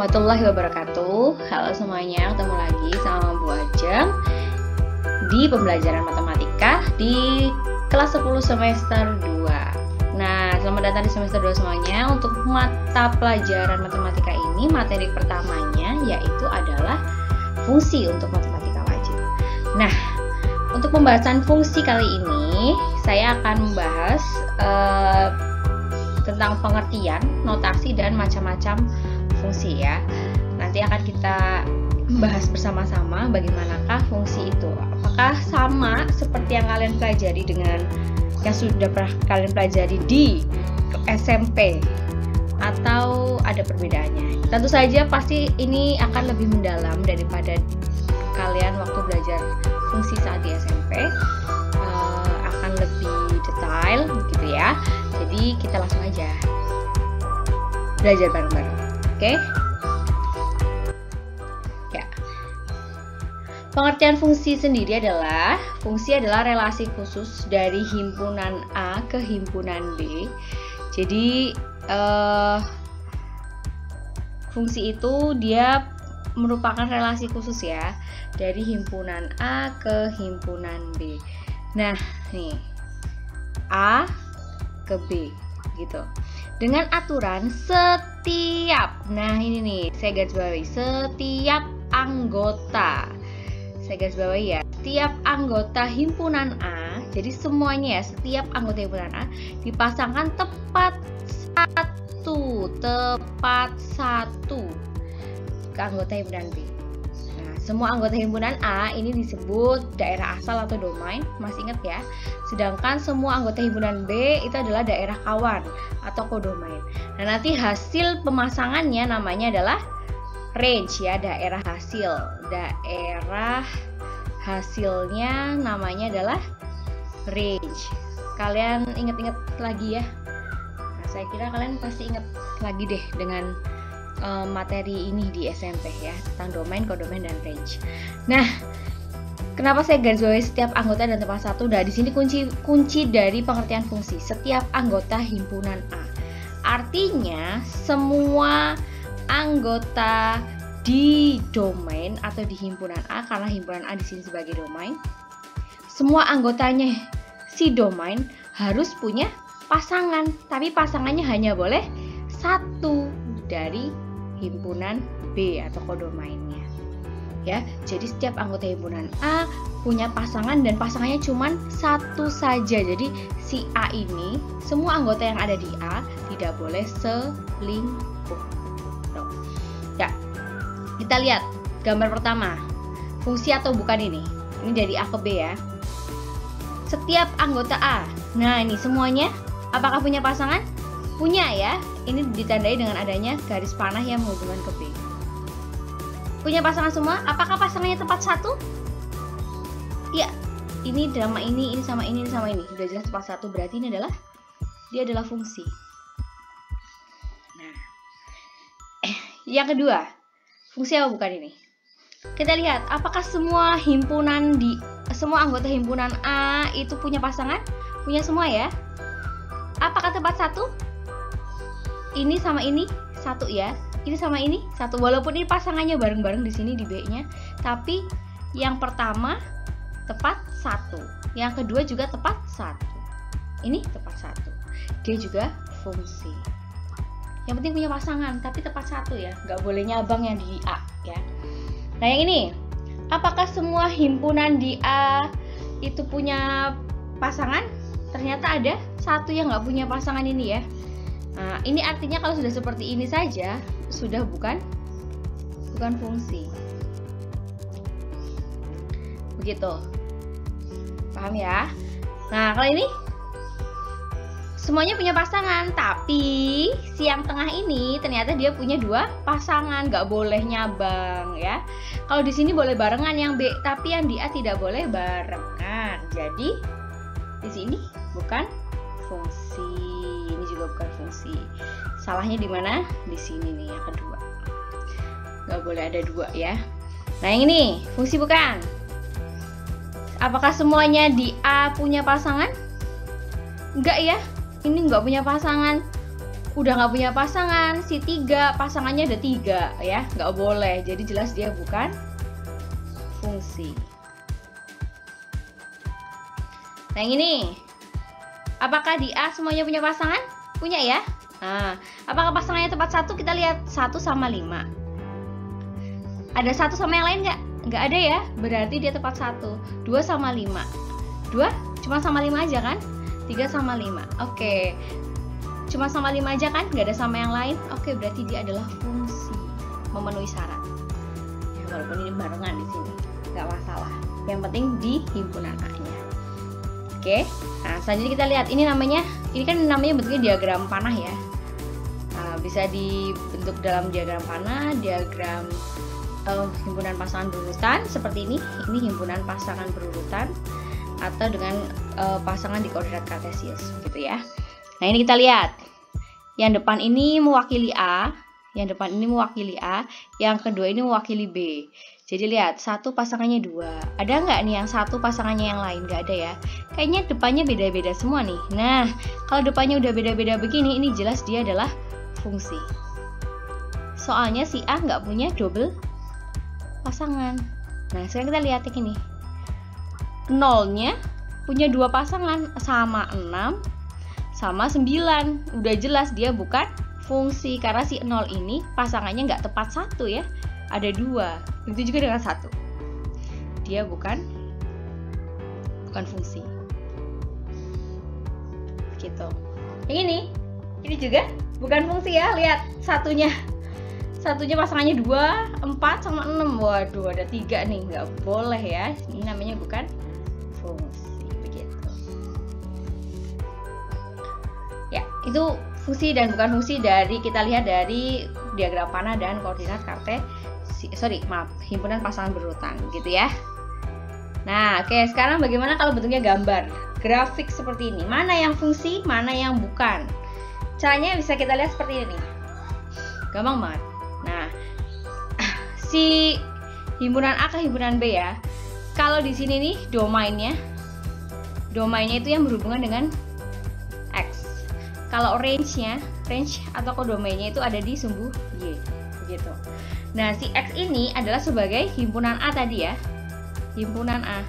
warahmatullahi wabarakatuh. Halo semuanya, ketemu lagi sama Bu Ajeng di pembelajaran matematika di kelas 10 semester 2. Nah, selamat datang di semester 2 semuanya. Untuk mata pelajaran matematika ini, materi pertamanya yaitu adalah fungsi untuk matematika wajib. Nah, untuk pembahasan fungsi kali ini, saya akan membahas tentang pengertian, notasi, dan macam-macam fungsi ya. Nanti akan kita bahas bersama-sama bagaimanakah fungsi itu. Apakah sama seperti yang kalian pelajari dengan yang sudah pernah kalian pelajari di SMP atau ada perbedaannya? Tentu saja pasti ini akan lebih mendalam daripada kalian waktu belajar fungsi saat di SMP. Akan lebih detail begitu ya. Jadi kita langsung aja belajar bareng-bareng. Oke? Ya. Pengertian fungsi sendiri adalah relasi khusus dari himpunan A ke himpunan B. Jadi fungsi itu dia merupakan relasi khusus ya dari himpunan A ke himpunan B. Nah, nih A ke B gitu. Dengan aturan setiap, nah ini nih saya garis bawahi, setiap anggota, saya garis bawahi ya, setiap anggota himpunan A, jadi semuanya ya, setiap anggota himpunan A dipasangkan tepat satu ke anggota himpunan B. Nah, semua anggota himpunan A ini disebut daerah asal atau domain, masih ingat ya. Sedangkan semua anggota himpunan B itu adalah daerah kawan atau kodomain. Nah, nanti hasil pemasangannya namanya adalah range ya, daerah hasil. Daerah hasilnya namanya adalah range. Kalian ingat-ingat lagi ya. Nah, saya kira kalian pasti ingat lagi deh dengan materi ini di SMP ya, tentang domain, kodomain, dan range. Nah, kenapa saya garis bawahi setiap anggota dan tepat satu? Nah, di sini kunci dari pengertian fungsi setiap anggota himpunan A. Artinya semua anggota di domain atau di himpunan A, karena himpunan A di sini sebagai domain, semua anggotanya si domain harus punya pasangan, tapi pasangannya hanya boleh satu dari himpunan B atau kodomainnya. Ya, jadi setiap anggota himpunan A punya pasangan dan pasangannya cuma satu saja. Jadi si A ini, semua anggota yang ada di A tidak boleh selingkuh. Ya, kita lihat gambar pertama. Fungsi atau bukan ini? Ini dari A ke B ya. Setiap anggota A. Nah, ini semuanya apakah punya pasangan? Punya ya. Ini ditandai dengan adanya garis panah yang menghubungkan ke B. Punya pasangan semua? Apakah pasangannya tepat satu? Iya. Ini sama ini sama ini sama ini. Sudah jelas tepat satu, berarti ini adalah dia adalah fungsi. Nah, yang kedua, fungsi apa bukan ini? Kita lihat apakah semua anggota himpunan A itu punya pasangan? Punya semua ya. Apakah tepat satu? Ini sama ini satu ya. Ini sama ini satu, walaupun ini pasangannya bareng-bareng di sini di B-nya, tapi yang pertama tepat satu, yang kedua juga tepat satu, ini tepat satu, dia juga fungsi. Yang penting punya pasangan, tapi tepat satu ya, nggak boleh nyabang yang di A ya. Nah yang ini, apakah semua himpunan di A itu punya pasangan? Ternyata ada satu yang nggak punya pasangan ini ya. Nah, ini artinya kalau sudah seperti ini saja sudah bukan fungsi. Begitu. Paham ya? Nah, kalau ini semuanya punya pasangan, tapi si yang tengah ini ternyata dia punya dua pasangan, nggak boleh nyabang ya. Kalau di sini boleh barengan yang B, tapi yang di A tidak boleh barengan. Jadi di sini bukan fungsi. Ini juga bukan fungsi. Salahnya di mana? Di sini nih yang kedua. Nggak boleh ada dua ya. Nah yang ini fungsi bukan. Apakah semuanya di A punya pasangan? Enggak ya. Ini nggak punya pasangan. udah nggak punya pasangan, si 3 pasangannya ada 3 ya, nggak boleh. Jadi jelas dia bukan fungsi. Nah ini, apakah di A semuanya punya pasangan? Punya ya. Nah, apakah pasangannya tepat 1? Kita lihat 1 sama 5. Ada 1 sama yang lain nggak? Nggak ada ya, berarti dia tepat 1. 2 sama 5. 2 cuma sama 5 aja kan? 3 sama 5. Oke. Cuma sama 5 aja kan? Nggak ada sama yang lain. Oke, berarti dia adalah fungsi. Memenuhi syarat. Ya, walaupun ini barengan di sini. Nggak masalah. Yang penting di himpunan A-nya. Oke. Nah, selanjutnya kita lihat. Ini kan namanya bentuknya diagram panah ya. Nah, bisa dibentuk dalam diagram panah, diagram himpunan pasangan berurutan seperti ini. Ini himpunan pasangan berurutan atau dengan pasangan di koordinat kartesius gitu ya. Nah, ini kita lihat. Yang depan ini mewakili A, yang depan ini mewakili A, yang kedua ini mewakili B. Jadi lihat, satu pasangannya 2. Ada nggak nih yang satu pasangannya yang lain? Nggak ada ya. Kayaknya depannya beda-beda semua nih. Nah, kalau depannya udah beda-beda begini, ini jelas dia adalah fungsi. Soalnya si A nggak punya double pasangan. Nah, sekarang kita lihat yang ini. Nolnya punya 2 pasangan sama 6 sama 9. Udah jelas dia bukan fungsi karena si 0 ini pasangannya nggak tepat 1 ya. Ada 2. Begitu juga dengan 1. Dia bukan fungsi. Gitu. Yang ini juga bukan fungsi ya. Lihat satunya pasangannya 2, 4 sama 6. Waduh, ada 3 nih. Nggak boleh ya. Ini namanya bukan fungsi. Begitu. Ya, itu fungsi dan bukan fungsi kita lihat dari diagram panah dan koordinat himpunan pasangan berurutan gitu ya. Nah, oke, sekarang bagaimana kalau bentuknya gambar? Grafik seperti ini. Mana yang fungsi, mana yang bukan? Caranya bisa kita lihat seperti ini. Gampang banget. Nah, si himpunan A ke himpunan B ya. Kalau di sini nih domainnya itu yang berhubungan dengan X. Kalau range atau kodomainnya itu ada di sumbu Y, begitu. Nah, si X ini adalah sebagai himpunan A tadi ya, himpunan A.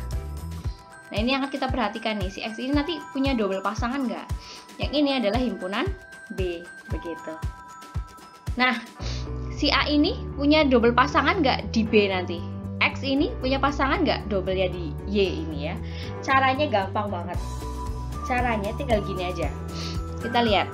Nah, ini yang akan kita perhatikan nih, si X ini nanti punya double pasangan nggak? Yang ini adalah himpunan B, begitu. Nah, si A ini punya double pasangan nggak di B nanti? X ini punya pasangan nggak double-nya di Y ini ya? Caranya gampang banget. Caranya tinggal gini aja. Kita lihat.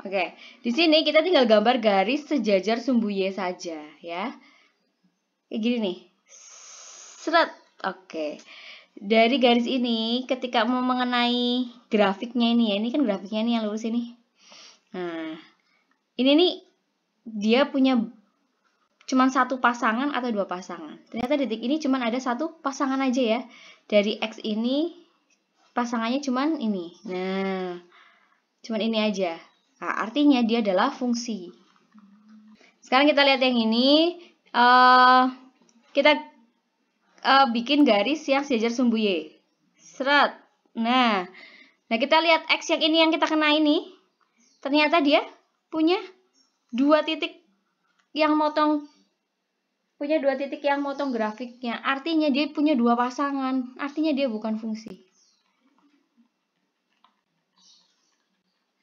Oke, di sini kita tinggal gambar garis sejajar sumbu Y saja ya. Kayak gini nih. Seret. Oke. Dari garis ini ketika mau mengenai grafiknya ini ya, ini kan grafiknya nih yang lurus ini. Nah, ini nih dia punya cuman satu pasangan atau dua pasangan. Ternyata detik ini cuman ada satu pasangan aja ya. Dari X ini pasangannya cuman ini. Nah, cuman ini aja. Nah, artinya dia adalah fungsi. Sekarang kita lihat yang ini. Kita bikin garis yang sejajar sumbu Y. Seret. Nah, kita lihat X yang ini yang kita kena ini. Ternyata dia punya dua titik yang motong. Punya dua titik yang motong grafiknya. Artinya dia punya dua pasangan. Artinya dia bukan fungsi.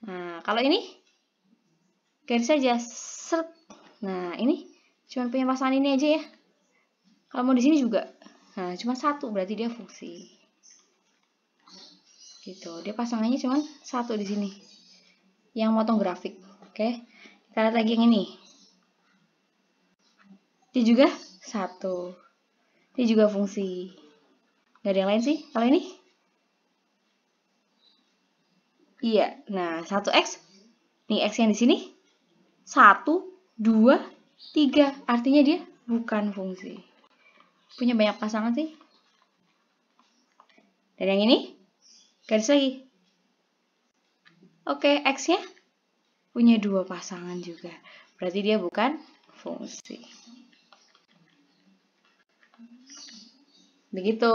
Nah, kalau ini garis saja. Seret. Nah, ini cuma punya pasangan ini aja ya. Kalau mau di sini juga. Nah, cuma satu berarti dia fungsi. Gitu. Dia pasangannya cuma satu di sini. Yang motong grafik. Oke. Kita lihat lagi yang ini. Dia juga satu. Dia juga fungsi. Gak ada yang lain sih. Kalau ini? Iya. Nah, 1X. Nih, X yang di sini. 1, 2, 3. Artinya dia bukan fungsi. Punya banyak pasangan sih. Dan yang ini? Garis lagi. Oke, X-nya punya dua pasangan juga. Berarti dia bukan fungsi. Begitu.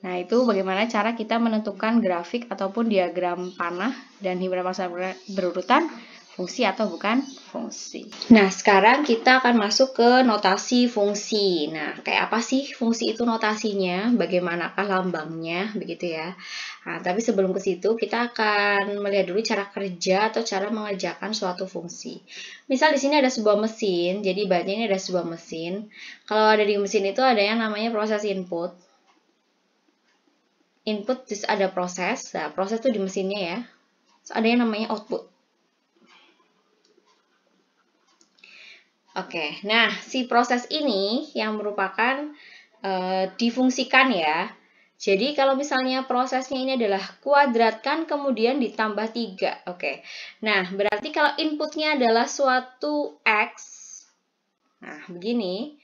Nah, itu bagaimana cara kita menentukan grafik ataupun diagram panah dan himpunan pasangan berurutan, fungsi atau bukan fungsi. Nah, sekarang kita akan masuk ke notasi fungsi. Nah, kayak apa sih fungsi itu notasinya? Bagaimanakah lambangnya? Begitu ya. Nah, tapi sebelum ke situ, kita akan melihat dulu cara kerja atau cara mengerjakan suatu fungsi. Misal di sini ada sebuah mesin, jadi ibaratnya ini ada sebuah mesin. Kalau ada di mesin itu ada yang namanya proses input. Input terus ada proses. Nah, proses itu di mesinnya ya. Terus ada yang namanya output. Oke, nah si proses ini yang merupakan difungsikan ya. Jadi kalau misalnya prosesnya ini adalah kuadratkan kemudian ditambah 3. Oke. Nah, berarti kalau inputnya adalah suatu X. Nah, begini.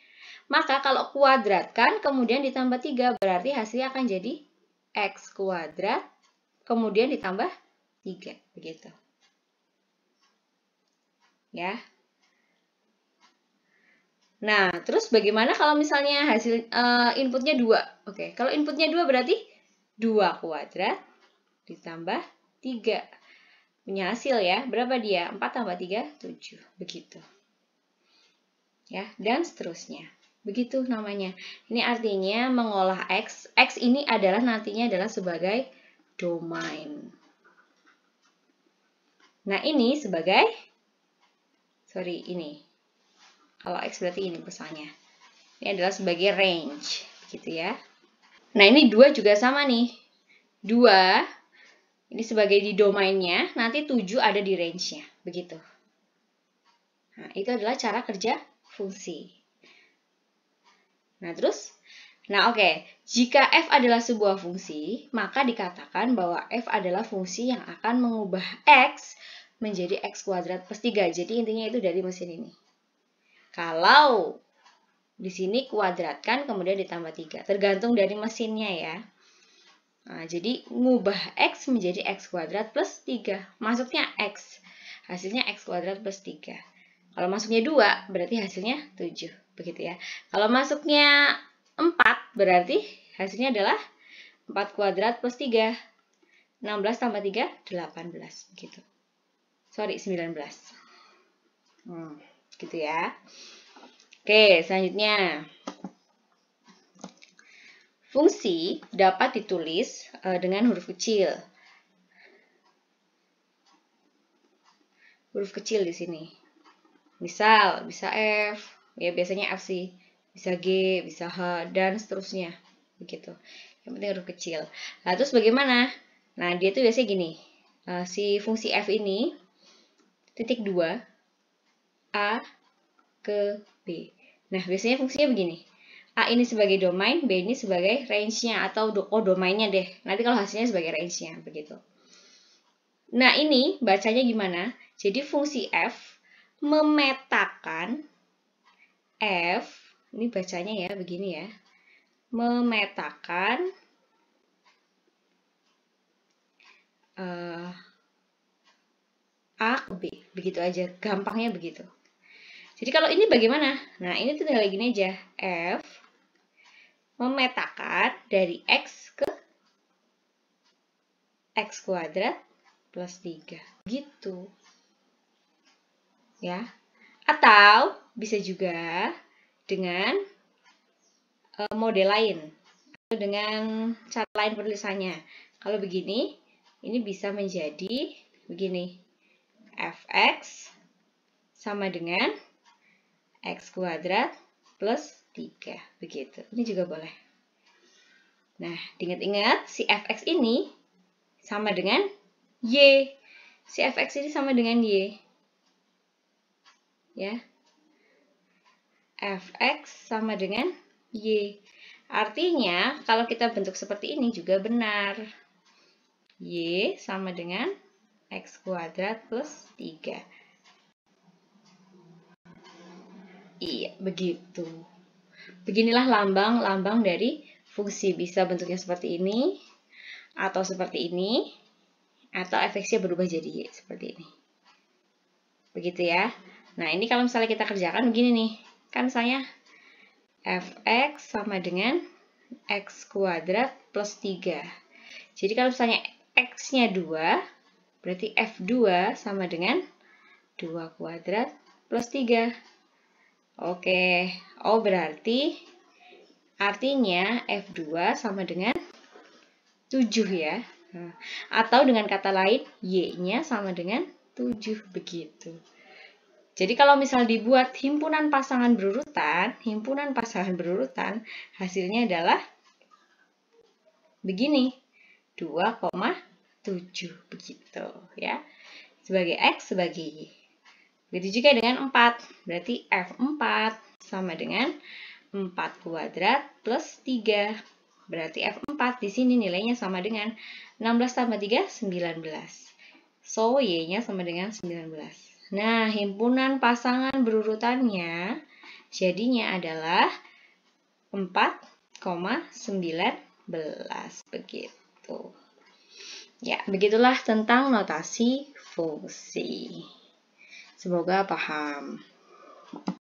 Maka kalau kuadratkan kemudian ditambah 3 berarti hasilnya akan jadi X kuadrat kemudian ditambah 3. Begitu. Ya. Nah, terus bagaimana kalau misalnya hasil inputnya 2? Oke, kalau inputnya 2 berarti 2 kuadrat ditambah 3. Punya hasil ya, berapa dia? 4 tambah 3, 7. Begitu. Ya, dan seterusnya. Begitu namanya. Ini artinya mengolah X. X ini adalah nantinya adalah sebagai domain. Nah, ini sebagai, ini. Kalau X berarti ini pesannya. Ini adalah sebagai range. Begitu ya. Nah, ini 2 juga sama nih. 2, ini sebagai di domainnya, nanti 7 ada di range-nya. Begitu. Nah, itu adalah cara kerja fungsi. Nah, terus? Nah, oke. Jika f adalah sebuah fungsi, maka dikatakan bahwa f adalah fungsi yang akan mengubah x menjadi x kuadrat plus 3. Jadi, intinya itu dari mesin ini. Kalau di sini kuadratkan kemudian ditambah 3. Tergantung dari mesinnya ya. Nah, jadi mengubah x menjadi x kuadrat plus 3. Masuknya x. Hasilnya x kuadrat plus 3. Kalau masuknya 2 berarti hasilnya 7. Begitu ya. Kalau masuknya 4 berarti hasilnya adalah 4 kuadrat plus 3. 16 tambah 3, 18. Begitu. Sorry, 19. Gitu ya. Oke, selanjutnya. Fungsi dapat ditulis dengan huruf kecil. Huruf kecil di sini. Misal, bisa F. Ya, biasanya F sih. Bisa G, bisa H, dan seterusnya. Begitu. Yang penting huruf kecil. Nah, terus bagaimana? Nah, dia tuh biasanya gini. Si fungsi F ini titik 2 A ke B. Nah, biasanya fungsinya begini. A ini sebagai domain, B ini sebagai range-nya atau domainnya deh. Nanti kalau hasilnya sebagai range-nya, begitu. Nah, ini bacanya gimana? Jadi fungsi F memetakan F, ini bacanya ya begini ya. Memetakan A ke B, begitu aja, gampangnya begitu. Jadi kalau ini bagaimana? Nah, ini tinggal gini aja, F memetakan dari X ke X kuadrat plus 3, gitu. Ya. Atau bisa juga dengan model lain, atau dengan cara lain penulisannya. Kalau begini, ini bisa menjadi begini. Fx sama dengan X kuadrat plus 3. Begitu. Ini juga boleh. Nah, diingat-ingat si Fx ini sama dengan Y. Si Fx ini sama dengan Y. Ya. Fx sama dengan Y. Artinya, kalau kita bentuk seperti ini juga benar. Y sama dengan X kuadrat plus 3. Iya, begitu. Beginilah lambang-lambang dari fungsi. Bisa bentuknya seperti ini, atau seperti ini, atau Fx-nya berubah jadi Y, seperti ini. Begitu ya. Nah, ini kalau misalnya kita kerjakan begini nih. Kan misalnya Fx sama dengan X kuadrat plus 3. Jadi kalau misalnya X-nya 2, berarti F2 sama dengan 2 kuadrat plus 3. Oke, berarti artinya F2 sama dengan 7 ya. Atau dengan kata lain, Y-nya sama dengan 7, begitu. Jadi kalau misal dibuat himpunan pasangan berurutan, hasilnya adalah begini, 2,7, begitu ya. Sebagai X, sebagai Y. Begitu juga dengan 4. Berarti F4 sama dengan 4 kuadrat plus 3. Berarti F4 di sini nilainya sama dengan 16 tambah 3, 19. So, Y-nya sama dengan 19. Nah, himpunan pasangan berurutannya jadinya adalah 4,19. Begitu. Ya, begitulah tentang notasi fungsi. Semoga paham.